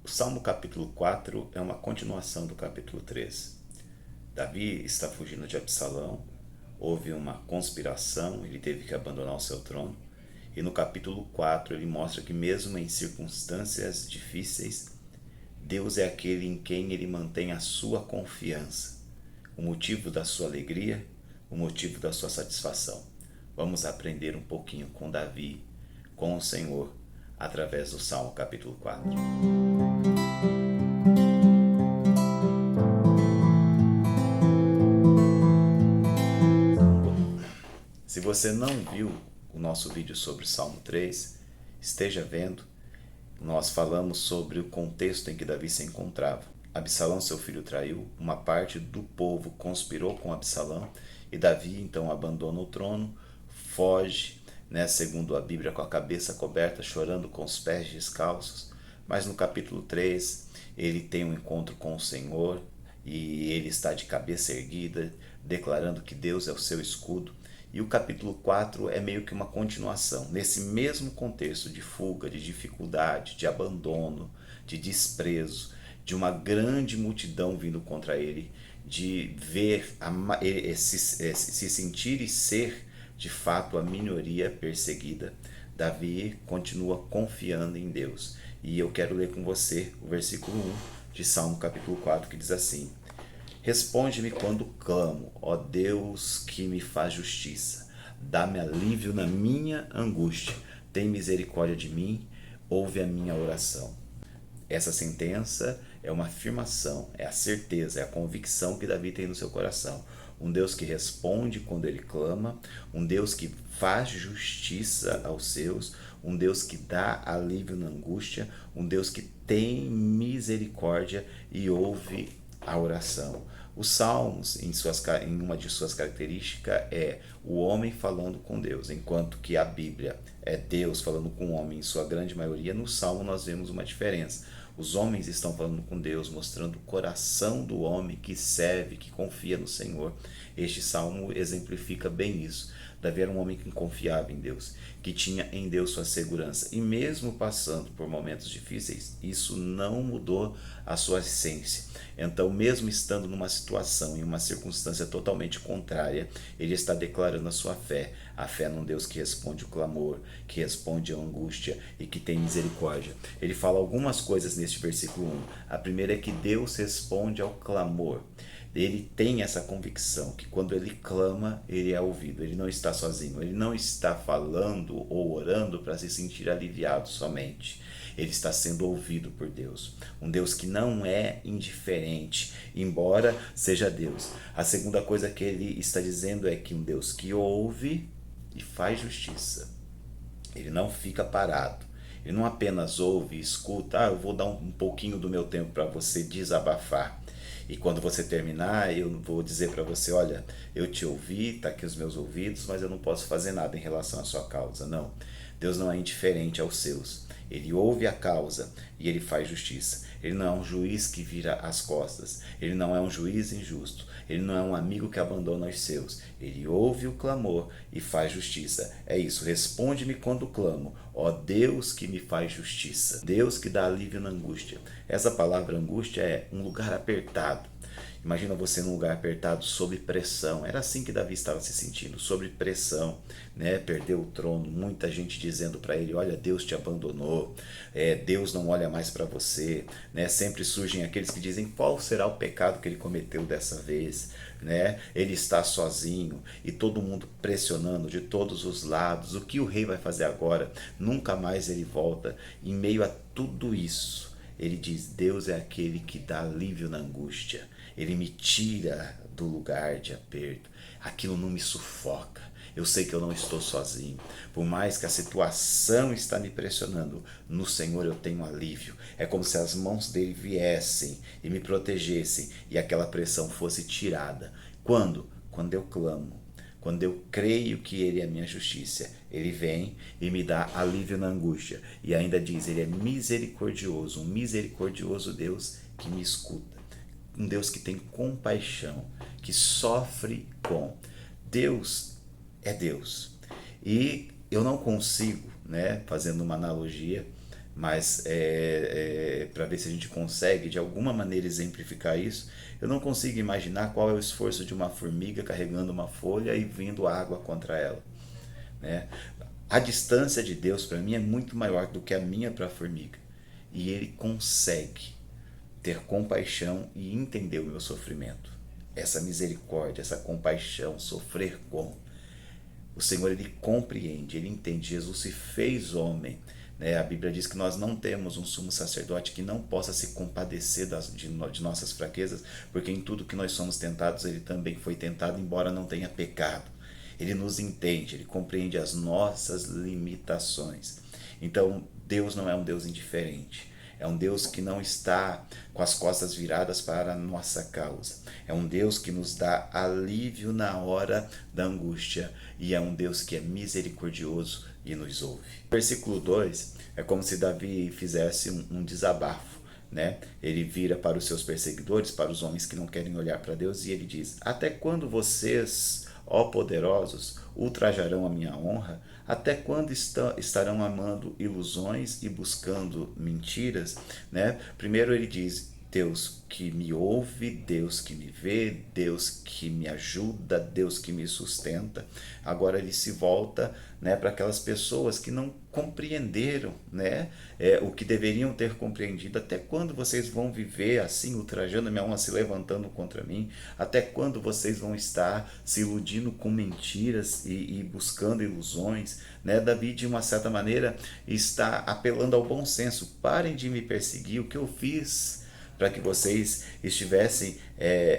O Salmo capítulo 4 é uma continuação do capítulo 3. Davi está fugindo de Absalão, houve uma conspiração, ele teve que abandonar o seu trono. E no capítulo 4 ele mostra que mesmo em circunstâncias difíceis, Deus é aquele em quem ele mantém a sua confiança, o motivo da sua alegria, o motivo da sua satisfação. Vamos aprender um pouquinho com Davi, com o Senhor, através do Salmo capítulo 4. Se você não viu o nosso vídeo sobre Salmo 3, esteja vendo. Nós falamos sobre o contexto em que Davi se encontrava. Absalão, seu filho, traiu, uma parte do povo conspirou com Absalão e Davi então abandona o trono, foge, segundo a Bíblia, com a cabeça coberta, chorando com os pés descalços. Mas no capítulo 3 ele tem um encontro com o Senhor e ele está de cabeça erguida, declarando que Deus é o seu escudo. E o capítulo 4 é meio que uma continuação, nesse mesmo contexto de fuga, de dificuldade, de abandono, de desprezo, de uma grande multidão vindo contra ele, de ver, se sentir e ser de fato a minoria perseguida. Davi continua confiando em Deus. E eu quero ler com você o versículo 1 de Salmo capítulo 4, que diz assim: Responde-me quando clamo, ó Deus que me faz justiça. Dá-me alívio na minha angústia. Tem misericórdia de mim, ouve a minha oração. Essa sentença é uma afirmação, é a certeza, é a convicção que Davi tem no seu coração. Um Deus que responde quando ele clama, um Deus que faz justiça aos seus, um Deus que dá alívio na angústia, um Deus que tem misericórdia e ouve a oração. Os salmos, em uma de suas características, é o homem falando com Deus, enquanto que a Bíblia é Deus falando com o homem em sua grande maioria. No salmo nós vemos uma diferença. Os homens estão falando com Deus, mostrando o coração do homem que serve, que confia no Senhor. Este salmo exemplifica bem isso. Davi era um homem que confiava em Deus, que tinha em Deus sua segurança. E mesmo passando por momentos difíceis, isso não mudou a sua essência. Então, mesmo estando numa situação, em uma circunstância totalmente contrária, ele está declarando a fé num Deus que responde o clamor, que responde a angústia e que tem misericórdia. Ele fala algumas coisas neste versículo 1. A primeira é que Deus responde ao clamor. Ele tem essa convicção que quando ele clama, ele é ouvido. Ele não está sozinho, ele não está falando ou orando para se sentir aliviado somente. Ele está sendo ouvido por Deus. Um Deus que não é indiferente, embora seja Deus. A segunda coisa que ele está dizendo é que um Deus que ouve e faz justiça. Ele não fica parado. Ele não apenas ouve e escuta. Eu vou dar um pouquinho do meu tempo para você desabafar. E quando você terminar, eu vou dizer para você, olha, eu te ouvi, está aqui os meus ouvidos, mas eu não posso fazer nada em relação à sua causa. Não, Deus não é indiferente aos seus. Ele ouve a causa e ele faz justiça. Ele não é um juiz que vira as costas. Ele não é um juiz injusto. Ele não é um amigo que abandona os seus. Ele ouve o clamor e faz justiça. É isso, responde-me quando clamo. Ó Deus que me faz justiça. Deus que dá alívio na angústia. Essa palavra angústia é um lugar apertado. Imagina você num lugar apertado, sob pressão. Era assim que Davi estava se sentindo, sob pressão, Perdeu o trono, muita gente dizendo para ele, olha, Deus te abandonou, Deus não olha mais para você, Sempre surgem aqueles que dizem, qual será o pecado que ele cometeu dessa vez, Ele está sozinho e todo mundo pressionando de todos os lados, o que o rei vai fazer agora? Nunca mais ele volta. Em meio a tudo isso, ele diz, Deus é aquele que dá alívio na angústia. Ele me tira do lugar de aperto. Aquilo não me sufoca. Eu sei que eu não estou sozinho. Por mais que a situação está me pressionando, no Senhor eu tenho alívio. É como se as mãos dele viessem e me protegessem e aquela pressão fosse tirada. Quando? Quando eu clamo. Quando eu creio que Ele é a minha justiça, Ele vem e me dá alívio na angústia. E ainda diz, Ele é misericordioso, um misericordioso Deus que me escuta. Um Deus que tem compaixão, que sofre com. Deus é Deus. E eu não consigo, fazendo uma analogia, mas para ver se a gente consegue de alguma maneira exemplificar isso. Eu não consigo imaginar qual é o esforço de uma formiga carregando uma folha e vindo água contra ela, né? A distância de Deus para mim é muito maior do que a minha para a formiga. E Ele consegue ter compaixão e entender o meu sofrimento. Essa misericórdia, essa compaixão, sofrer com. O Senhor, Ele compreende, Ele entende. Jesus se fez homem, né? A Bíblia diz que nós não temos um sumo sacerdote que não possa se compadecer de nossas fraquezas, porque em tudo que nós somos tentados, Ele também foi tentado, embora não tenha pecado. Ele nos entende, Ele compreende as nossas limitações. Então, Deus não é um Deus indiferente. É um Deus que não está com as costas viradas para a nossa causa. É um Deus que nos dá alívio na hora da angústia. E é um Deus que é misericordioso e nos ouve. Versículo 2 é como se Davi fizesse um desabafo, né? Ele vira para os seus perseguidores, para os homens que não querem olhar para Deus, e ele diz: até quando vocês, ó poderosos, ultrajarão a minha honra? Até quando estarão amando ilusões e buscando mentiras? Né? Primeiro ele diz: Deus que me ouve, Deus que me vê, Deus que me ajuda, Deus que me sustenta. Agora ele se volta, né, para aquelas pessoas que não compreenderam, né, o que deveriam ter compreendido. Até quando vocês vão viver assim, ultrajando a minha honra, se levantando contra mim? Até quando vocês vão estar se iludindo com mentiras e buscando ilusões? Né? Davi, de uma certa maneira, está apelando ao bom senso. Parem de me perseguir. O que eu fiz para que vocês estivessem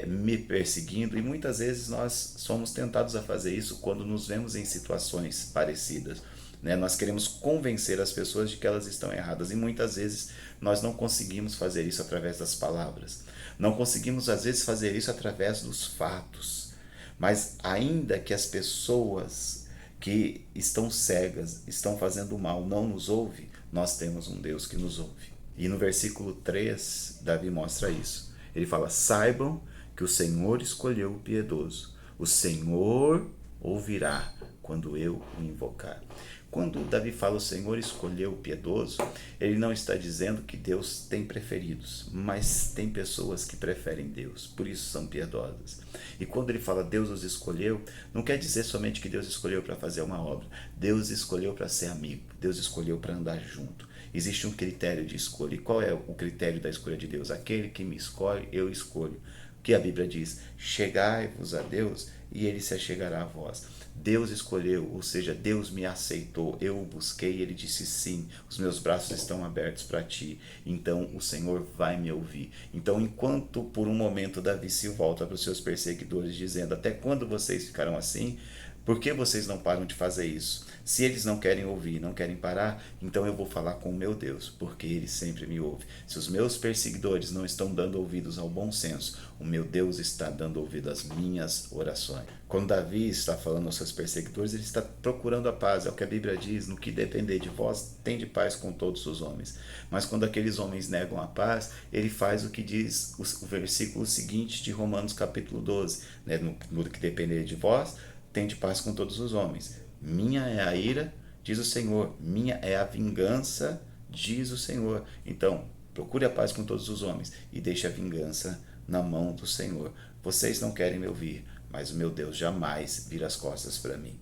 me perseguindo? E muitas vezes nós somos tentados a fazer isso quando nos vemos em situações parecidas, né? Nós queremos convencer as pessoas de que elas estão erradas, e muitas vezes nós não conseguimos fazer isso através das palavras, não conseguimos às vezes fazer isso através dos fatos, mas ainda que as pessoas que estão cegas, estão fazendo mal, não nos ouve, nós temos um Deus que nos ouve. E no versículo 3, Davi mostra isso. Ele fala: saibam que o Senhor escolheu o piedoso. O Senhor ouvirá quando eu o invocar. Quando Davi fala o Senhor escolheu o piedoso, ele não está dizendo que Deus tem preferidos, mas tem pessoas que preferem Deus, por isso são piedosas. E quando ele fala Deus os escolheu, não quer dizer somente que Deus escolheu para fazer uma obra. Deus escolheu para ser amigo, Deus escolheu para andar junto. Existe um critério de escolha. E qual é o critério da escolha de Deus? Aquele que me escolhe, eu escolho. O que a Bíblia diz? Chegai-vos a Deus e Ele se achegará a vós. Deus escolheu, ou seja, Deus me aceitou, eu o busquei e Ele disse sim, os meus braços estão abertos para ti, então o Senhor vai me ouvir. Então, enquanto por um momento Davi se volta para os seus perseguidores dizendo: até quando vocês ficarão assim? Por que vocês não param de fazer isso? Se eles não querem ouvir, não querem parar, então eu vou falar com o meu Deus, porque Ele sempre me ouve. Se os meus perseguidores não estão dando ouvidos ao bom senso, o meu Deus está dando ouvido às minhas orações. Quando Davi está falando aos seus perseguidores, ele está procurando a paz. É o que a Bíblia diz: no que depender de vós, tende paz com todos os homens. Mas quando aqueles homens negam a paz, ele faz o que diz o versículo seguinte de Romanos capítulo 12, né? No que depender de vós, tende paz com todos os homens. Minha é a ira, diz o Senhor. Minha é a vingança, diz o Senhor. Então, procure a paz com todos os homens e deixe a vingança na mão do Senhor. Vocês não querem me ouvir, mas o meu Deus jamais vira as costas para mim.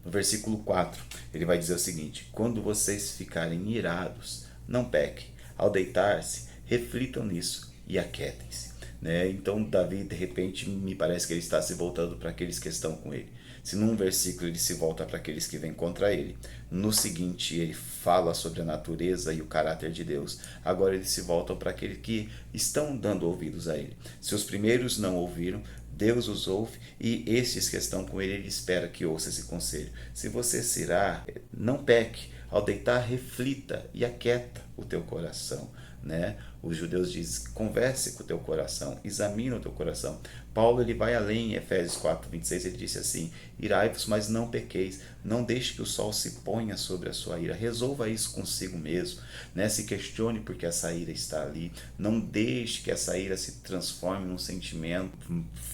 No versículo 4, ele vai dizer o seguinte: quando vocês ficarem irados, não pequem. Ao deitar-se, reflitam nisso e aquietem-se. Né? Então Davi, de repente, me parece que ele está se voltando para aqueles que estão com ele. Se num versículo ele se volta para aqueles que vêm contra ele, no seguinte ele fala sobre a natureza e o caráter de Deus, agora ele se volta para aqueles que estão dando ouvidos a ele. Se os primeiros não ouviram, Deus os ouve, e estes que estão com ele, ele espera que ouça esse conselho. Se você se irar, não peque. Ao deitar, reflita e aquieta o teu coração. Né? Os judeus dizem: converse com o teu coração, examina o teu coração. Paulo ele vai além em Efésios 4:26, ele disse assim: irai-vos, mas não pequeis, não deixe que o sol se ponha sobre a sua ira. Resolva isso consigo mesmo, né? Se questione porque essa ira está ali, não deixe que essa ira se transforme num sentimento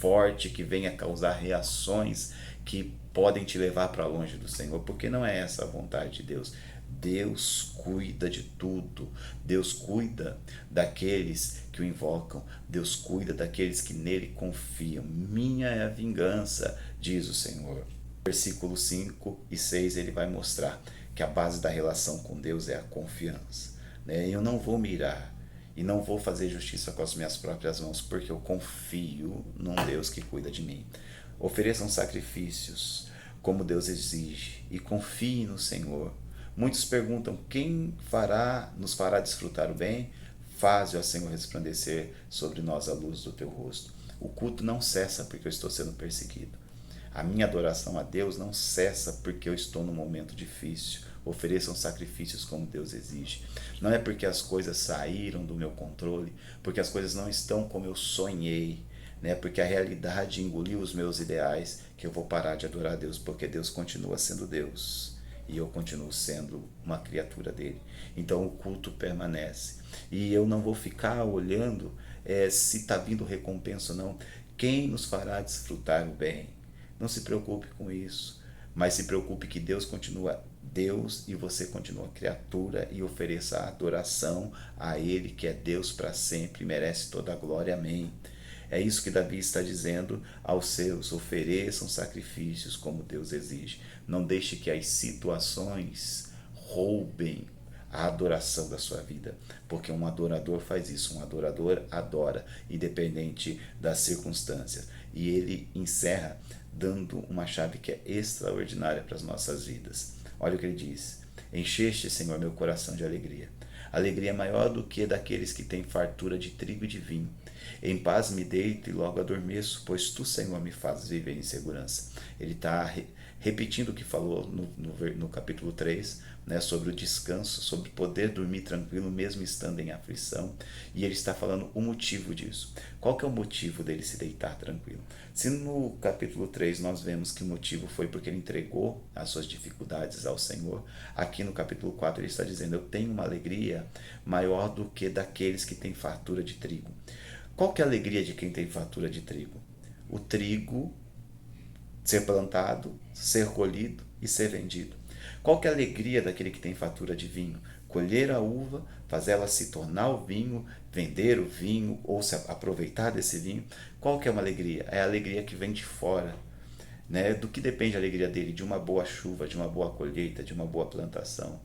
forte que venha causar reações que podem te levar para longe do Senhor, porque não é essa a vontade de Deus. Deus cuida de tudo. Deus cuida daqueles que o invocam. Deus cuida daqueles que nele confiam. Minha é a vingança, diz o Senhor. Versículos 5 e 6 ele vai mostrar que a base da relação com Deus é a confiança. Eu não vou mirar e não vou fazer justiça com as minhas próprias mãos, porque eu confio num Deus que cuida de mim. Ofereçam sacrifícios como Deus exige e confie no Senhor. Muitos perguntam: quem nos fará desfrutar o bem? Faze, ó Senhor, resplandecer sobre nós a luz do teu rosto. O culto não cessa porque eu estou sendo perseguido. A minha adoração a Deus não cessa porque eu estou num momento difícil. Ofereçam sacrifícios como Deus exige. Não é porque as coisas saíram do meu controle, porque as coisas não estão como eu sonhei, porque a realidade engoliu os meus ideais, que eu vou parar de adorar a Deus, porque Deus continua sendo Deus e eu continuo sendo uma criatura dele. Então o culto permanece e eu não vou ficar olhando se está vindo recompensa ou não. Quem nos fará desfrutar o bem? Não se preocupe com isso, mas se preocupe que Deus continua Deus e você continua criatura, e ofereça a adoração a Ele, que é Deus para sempre e merece toda a glória. Amém. É isso que Davi está dizendo aos seus: ofereçam sacrifícios como Deus exige. Não deixe que as situações roubem a adoração da sua vida, porque um adorador faz isso, um adorador adora, independente das circunstâncias. E ele encerra dando uma chave que é extraordinária para as nossas vidas. Olha o que ele diz: encheste, Senhor, meu coração de alegria. Alegria maior do que daqueles que têm fartura de trigo e de vinho. Em paz me deito e logo adormeço, pois tu, Senhor, me fazes viver em segurança. Ele está repetindo o que falou no capítulo 3, sobre o descanso, sobre poder dormir tranquilo mesmo estando em aflição. E ele está falando o motivo disso. Qual que é o motivo dele se deitar tranquilo? Se no capítulo 3 nós vemos que o motivo foi porque ele entregou as suas dificuldades ao Senhor, aqui no capítulo 4 ele está dizendo: eu tenho uma alegria maior do que daqueles que têm fartura de trigo. Qual que é a alegria de quem tem fartura de trigo? O trigo ser plantado, ser colhido e ser vendido. Qual que é a alegria daquele que tem fartura de vinho? Colher a uva, fazer ela se tornar o vinho, vender o vinho ou se aproveitar desse vinho. Qual que é uma alegria? É a alegria que vem de fora. Do que depende a alegria dele? De uma boa chuva, de uma boa colheita, de uma boa plantação.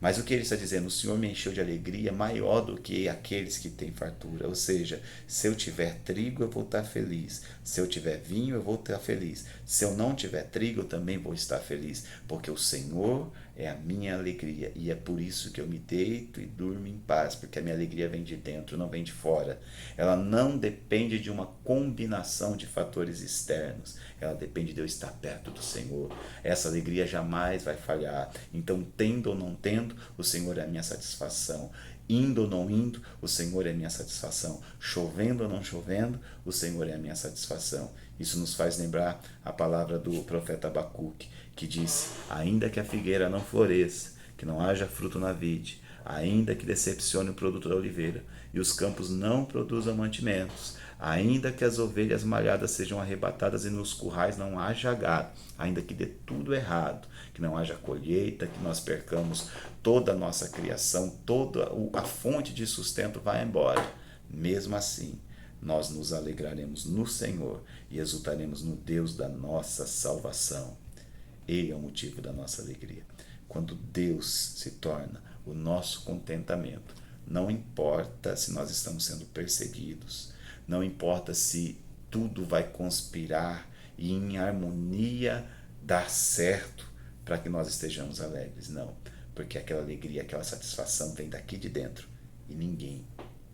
Mas o que ele está dizendo? O Senhor me encheu de alegria maior do que aqueles que têm fartura. Ou seja, se eu tiver trigo, eu vou estar feliz. Se eu tiver vinho, eu vou estar feliz. Se eu não tiver trigo, eu também vou estar feliz. Porque o Senhor é a minha alegria. E é por isso que eu me deito e durmo em paz. Porque a minha alegria vem de dentro, não vem de fora. Ela não depende de uma combinação de fatores externos. Ela depende de eu estar perto do Senhor. Essa alegria jamais vai falhar. Então, tendo ou não tendo, o Senhor é a minha satisfação. Indo ou não indo, o Senhor é a minha satisfação. Chovendo ou não chovendo, o Senhor é a minha satisfação. Isso nos faz lembrar a palavra do profeta Abacuque, que disse: ainda que a figueira não floresça, que não haja fruto na vide, ainda que decepcione o produto da oliveira, e os campos não produzam mantimentos, ainda que as ovelhas malhadas sejam arrebatadas e nos currais não haja gado, ainda que dê tudo errado, que não haja colheita, que nós percamos toda a nossa criação, toda a fonte de sustento vai embora. Mesmo assim, nós nos alegraremos no Senhor e exultaremos no Deus da nossa salvação. Ele é o motivo da nossa alegria. Quando Deus se torna o nosso contentamento, não importa se nós estamos sendo perseguidos, não importa se tudo vai conspirar e em harmonia dar certo para que nós estejamos alegres. Não, porque aquela alegria, aquela satisfação vem daqui de dentro e ninguém,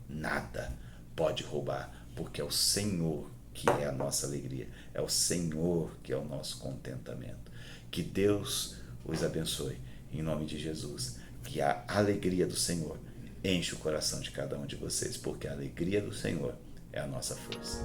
nada pode roubar, porque é o Senhor que é a nossa alegria, é o Senhor que é o nosso contentamento. Que Deus os abençoe, em nome de Jesus. Que a alegria do Senhor enche o coração de cada um de vocês, porque a alegria do Senhor é a nossa força.